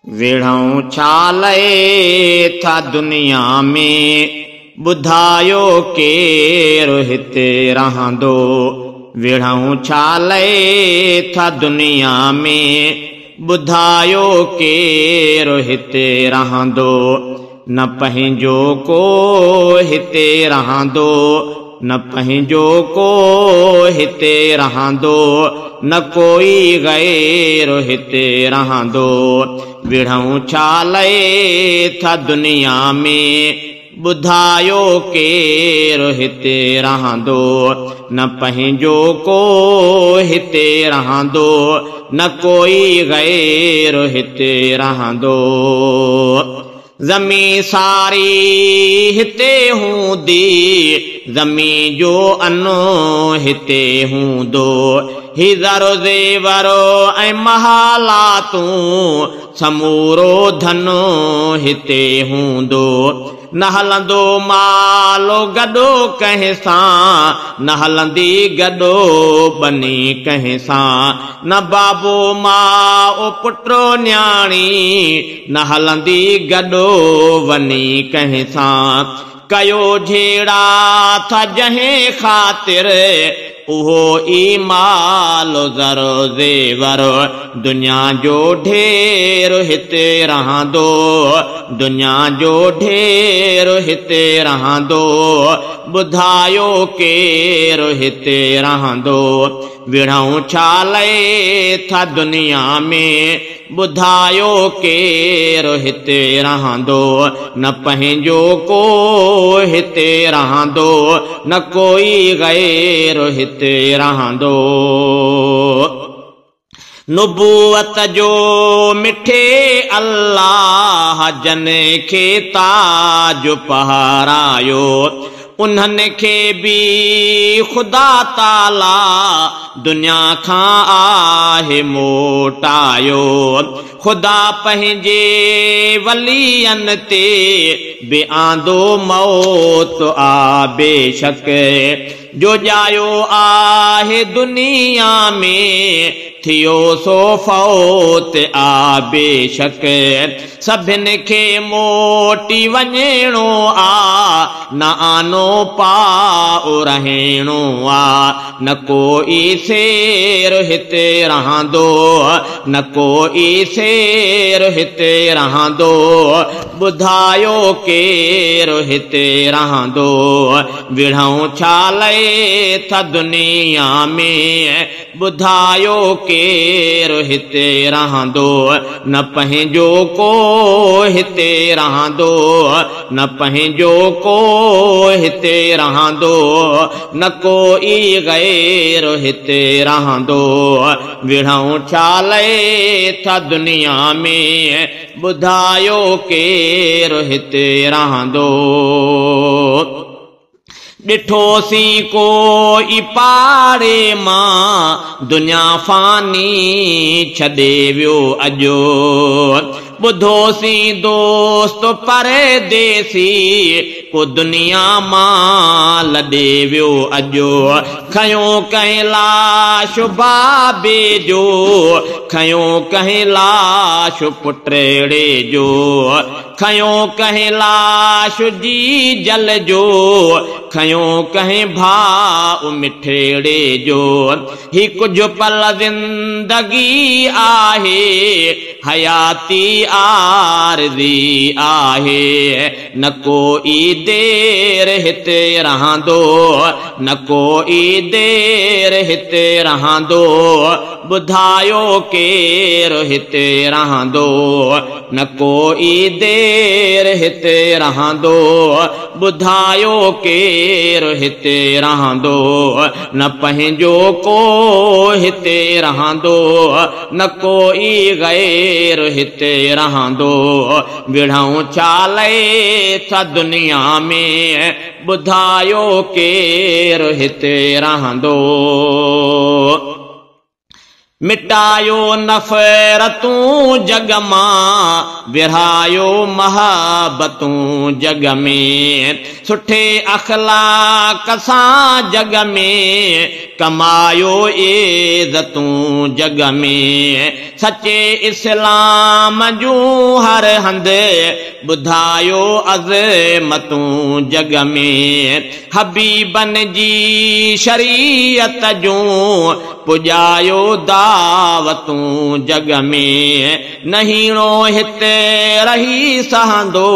वेढ़ऊं छालए था दुनिया में बुधायो केरु हिते रहंदो। वेढ़ऊं छालए था दुनिया में बुधायो केरु हिते रहंदो। न पंहिंजो को हिते रहंदो, न पंहिंजो को हिते रहंदो, न कोई गैर हिते रहंदो। वेढ़ऊं छालए था दुनिया में बुधायो केरु हिते रहंदो। न पंहिंजो को हिते रहंदो, न कोई गैर हिते रहंदो। ज़मी सारी हिते हूंदी, ज़मी जो अनो हिते हूंदो। हीज़रो ज़ेवरो ऐं महालातूं समूरो धनो हिते हूंदो। न हलंदो मालो गॾो कंहिं सां, न हलंदी गॾो बनी कंहिं सां। न बाबो मां ओ पुटो न्याणी, न हलंदी गॾो वनी कंहिं सां। कयो झेड़ा था जंहिं ख़ातिर, उहो ई मालो ज़रो ज़ेवरो। दुनिया जो ढेर हिते रहंदो, दुनिया जो ढेर हिते रहंदो। बुधायो केरु हिते रहंदो। वेढ़ऊं छालए था दुनिया में बुधायो केरु हिते रहंदो। न पंहिंजो को हिते रहंदो, न कोई गैर हिते रहंदो। नुबूवत जो मिठे अल्लाह जन खे ताज पहरायो। उन्हनि खे बि खुदा ताला दुनिया खां आहे मोटायो। खुदा पंहिंजे वलियनि ते बि आंदो मौत आ बेशक। जो ॼायो आहे दुनिया में थियो सो फौत आ बेशक। सभिनि खे मोटी वञिणो आ, न आनो पाउ रहणो आ। न कोई शेर हिते रहंदो, न कोई शेर हिते रहंदो। बुधायो केरु हिते रहंदो। वेढ़ऊं छालए था दुनिया में बुधायो केरु हिते रहंदो। न पंहिंजो को हिते रहंदो, न पंहिंजो को हिते रहंदो, न कोई गैर हिते रहंदो। वेढ़ऊं छालए था दुनिया में बुधायो केरु हिते रहंदो। ॾिठोसी कोई पाड़े मां दुनिया फानी छॾे वियो अॼो। ॿुधोसी दोस्त परदेसी को दुनिया मां लॾे वियो अॼो। खयो कंहिं लाश बाबे जो, खयो कंहिं लाश पुटेड़े जो। खयो कंहिं लाश जी जल जो, खयो कंहिं भाउ मिठेड़े जो। ही कुझु पल ज़िंदगी आहे, हयाती आरज़ी आहे। न कोई देर हिते रहंदो, न कोई देर हिते रहंदो। बुधायो केरु हिते रहंदो। न कोई देर हिते रहंदो। बुधायो केरु हिते रहंदो। न पंहिंजो को हिते रहंदो, न कोई गैर हिते रहंदो। वेढ़ऊं छालए था दुनिया में बुधायो केरु हिते रहंदो। मिटायो नफ़रतूं जग मां, विरहायो महाबतूं जग में, सुठे अखलाक सां जग में, कमायो इज़तूं जग में, सचे इस्लाम जूं हर हंधि ॿुधायो अज़मतूं जग में, हबीबन जी शरीयत जूं पुॼायो दावतूं जग में, नहीणो हिते रही सहंदो,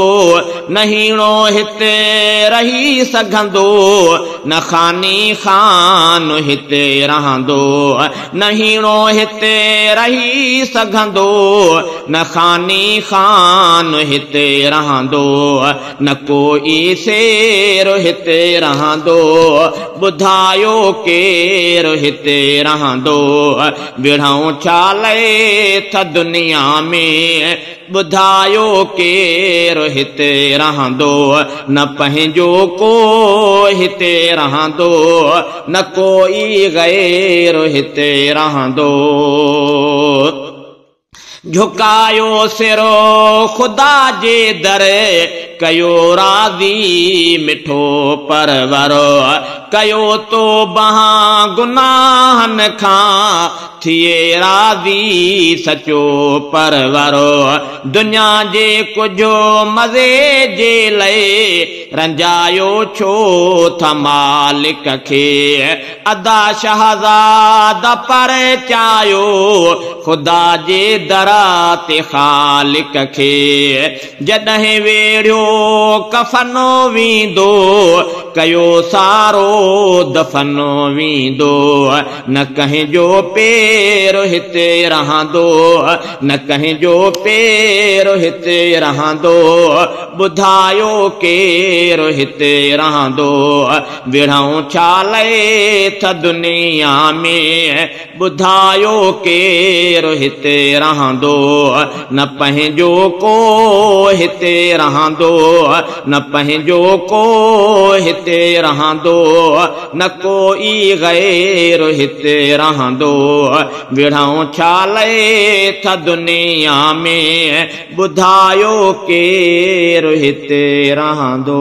नहीणो हिते रही सघंदो, न खानी खान हिते रहंदो, नहीणो हिते रही सघंदो, न खानी खान हिते रहंदो, न कोई शेर हिते रहंदो, ॿुधायो केरु हिते रहंदो, विढ़ऊं चाले त दुनिया में, ॿुधायो केरु हिते रहंदो, न पंहिंजो को हिते रहंदो, न कोई गैर हिते रहंदो। झुकायो सिरो खुदा जे दर, कयो राज़ी मिठो परवरो, कयो तो बहा गुनाहन खां, थिए राज़ी सचो परवरो, दुनिया जे कुझु मज़े जे लए, रंजायो छो था मालिक खे, अदा शहज़ादा पर चायो, खुदा जे दरा ते ख़ालिक खे, जॾहिं वेड़ियो कफनो वींदो, कयो सारो दफनो वींदो, न कंहिंजो पेर हिते रहंदो, न कंहिंजो पेर हिते रहंदो, ॿुधायो केरु हिते रहंदो, विढ़ऊं छाले त दुनिया में, ॿुधायो केरु हिते रहंदो, न पंहिंजो को हिते रहंदो, न पंहिंजो को हिते रहंदो, न कोई गैर हिते रहंदो, विढ़ऊं छाले त दुनिया में, ॿुधायो केरु हिते रहंदो।